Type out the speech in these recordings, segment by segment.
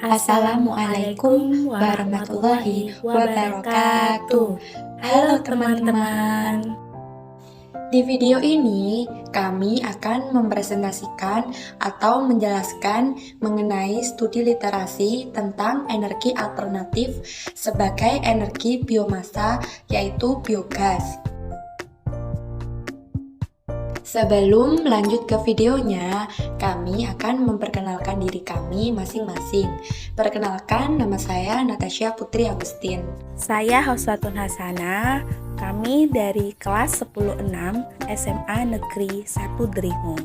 Assalamualaikum warahmatullahi wabarakatuh. Halo teman-teman. Di video ini, kami akan mempresentasikan atau menjelaskan mengenai studi literasi tentang energi alternatif sebagai energi biomasa, yaitu biogas. Sebelum lanjut ke videonya, kami akan memperkenalkan diri kami masing-masing. Perkenalkan, nama saya Natasha Putri Agustin. Saya Hoswatun Hasanah, kami dari kelas 10-6 SMA Negeri 1 Dringu.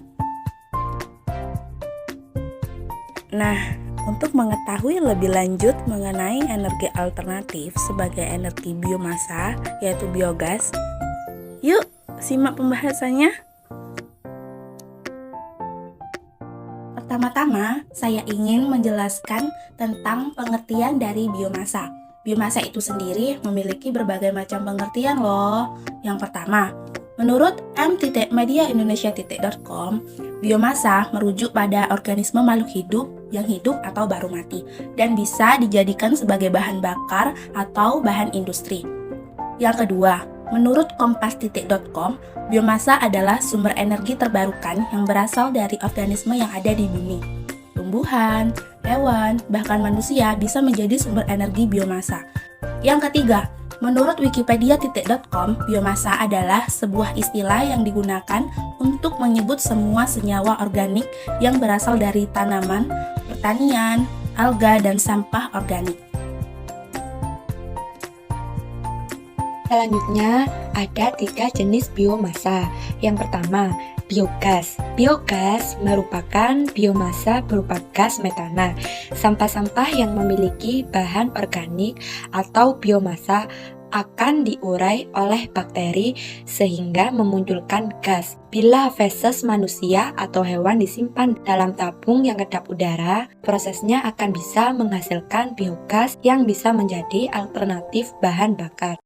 Nah, untuk mengetahui lebih lanjut mengenai energi alternatif sebagai energi biomasa, yaitu biogas, yuk simak pembahasannya. Pertama-tama, saya ingin menjelaskan tentang pengertian dari biomasa. Biomasa itu sendiri memiliki berbagai macam pengertian loh. Yang pertama, menurut m.mediaindonesia.com, biomasa merujuk pada organisme makhluk hidup yang hidup atau baru mati dan bisa dijadikan sebagai bahan bakar atau bahan industri. Yang kedua, menurut kompas.com, biomasa adalah sumber energi terbarukan yang berasal dari organisme yang ada di bumi. Tumbuhan, hewan, bahkan manusia bisa menjadi sumber energi biomasa. Yang ketiga, menurut wikipedia.com, biomasa adalah sebuah istilah yang digunakan untuk menyebut semua senyawa organik yang berasal dari tanaman, pertanian, alga, dan sampah organik. Selanjutnya, ada 3 jenis biomasa. Yang pertama, biogas. Biogas merupakan biomasa berupa gas metana. Sampah-sampah yang memiliki bahan organik atau biomasa akan diurai oleh bakteri sehingga memunculkan gas. Bila feses manusia atau hewan disimpan dalam tabung yang kedap udara, prosesnya akan bisa menghasilkan biogas yang bisa menjadi alternatif bahan bakar.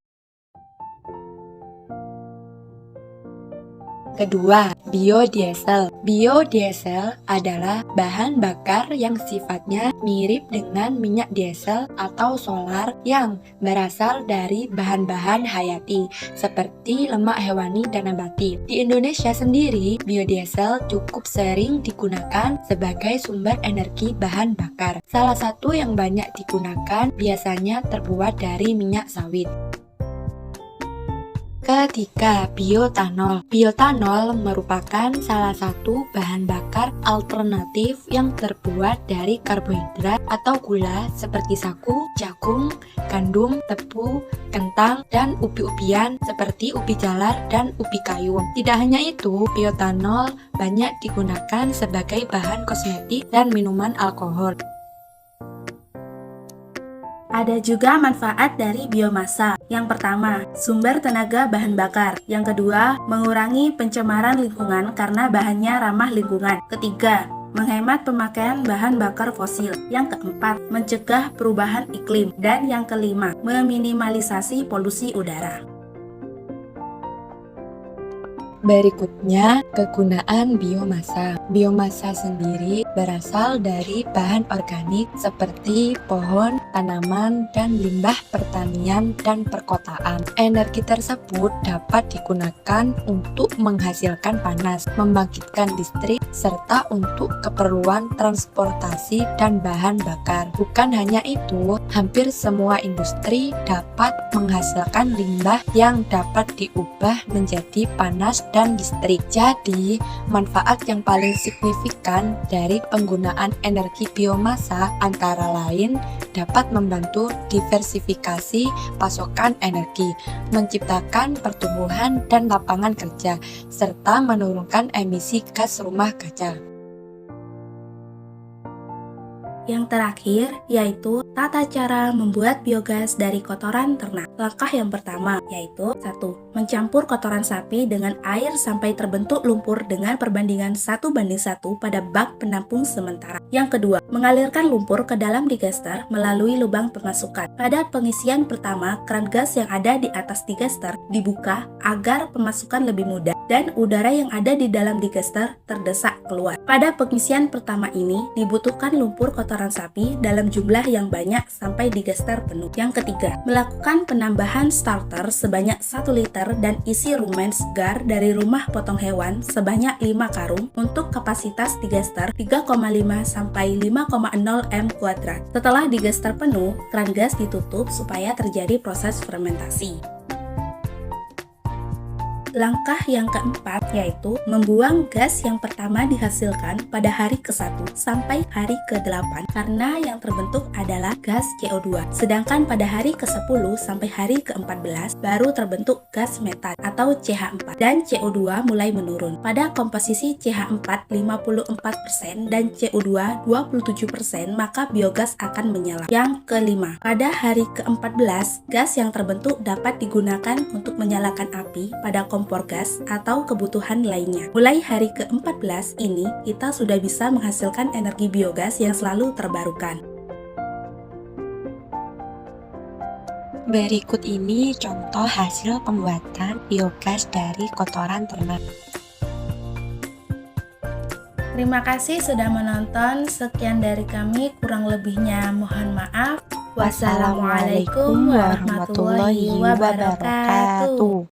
Kedua, biodiesel. Biodiesel adalah bahan bakar yang sifatnya mirip dengan minyak diesel atau solar yang berasal dari bahan-bahan hayati seperti lemak hewani dan nabati. Di Indonesia sendiri, biodiesel cukup sering digunakan sebagai sumber energi bahan bakar. Salah satu yang banyak digunakan biasanya terbuat dari minyak sawit. Ketiga, bioetanol. Bioetanol merupakan salah satu bahan bakar alternatif yang terbuat dari karbohidrat atau gula seperti sagu, jagung, gandum, tebu, kentang, dan ubi-ubian seperti ubi jalar dan ubi kayu. Tidak hanya itu, bioetanol banyak digunakan sebagai bahan kosmetik dan minuman alkohol. Ada juga manfaat dari biomasa. Yang pertama, sumber tenaga bahan bakar. Yang kedua, mengurangi pencemaran lingkungan karena bahannya ramah lingkungan. Ketiga, menghemat pemakaian bahan bakar fosil. Yang keempat, mencegah perubahan iklim. Dan yang kelima, meminimalisasi polusi udara. Berikutnya, kegunaan biomasa. Biomasa sendiri berasal dari bahan organik seperti pohon, tanaman, dan limbah pertanian dan perkotaan. Energi tersebut dapat digunakan untuk menghasilkan panas, membangkitkan listrik, serta untuk keperluan transportasi dan bahan bakar. Bukan hanya itu, hampir semua industri dapat menghasilkan limbah yang dapat diubah menjadi panas dan listrik. Jadi, manfaat yang paling signifikan dari penggunaan energi biomasa antara lain dapat membantu diversifikasi pasokan energi, menciptakan pertumbuhan dan lapangan kerja, serta menurunkan emisi gas rumah kaca. Yang terakhir, yaitu tata cara membuat biogas dari kotoran ternak. Langkah yang pertama, yaitu 1. Mencampur kotoran sapi dengan air sampai terbentuk lumpur dengan perbandingan 1:1 pada bak penampung sementara. Yang kedua, mengalirkan lumpur ke dalam digester melalui lubang pemasukan. Pada pengisian pertama, keran gas yang ada di atas digester dibuka agar pemasukan lebih mudah. dan udara yang ada di dalam digester terdesak keluar. Pada pengisian pertama ini dibutuhkan lumpur kotoran sapi dalam jumlah yang banyak sampai digester penuh. Yang ketiga, melakukan penambahan starter sebanyak 1 liter dan isi rumen segar dari rumah potong hewan sebanyak 5 karung untuk kapasitas digester 3,5 sampai 5,0 m². Setelah digester penuh, keran gas ditutup supaya terjadi proses fermentasi. Langkah yang keempat yaitu membuang gas yang pertama dihasilkan pada hari ke-1 sampai hari ke-8 karena yang terbentuk adalah gas CO2. Sedangkan pada hari ke-10 sampai hari ke-14 baru terbentuk gas metan atau CH4 dan CO2 mulai menurun. Pada komposisi CH4 54% dan CO2 27%, maka biogas akan menyala. Yang kelima, pada hari ke-14 gas yang terbentuk dapat digunakan untuk menyalakan api pada kompor gas atau kebutuhan lainnya. Mulai hari ke-14 ini, kita sudah bisa menghasilkan energi biogas yang selalu terbarukan. Berikut ini contoh hasil pembuatan biogas dari kotoran ternak. Terima kasih sudah menonton. Sekian dari kami, kurang lebihnya mohon maaf. Wassalamualaikum warahmatullahi wabarakatuh.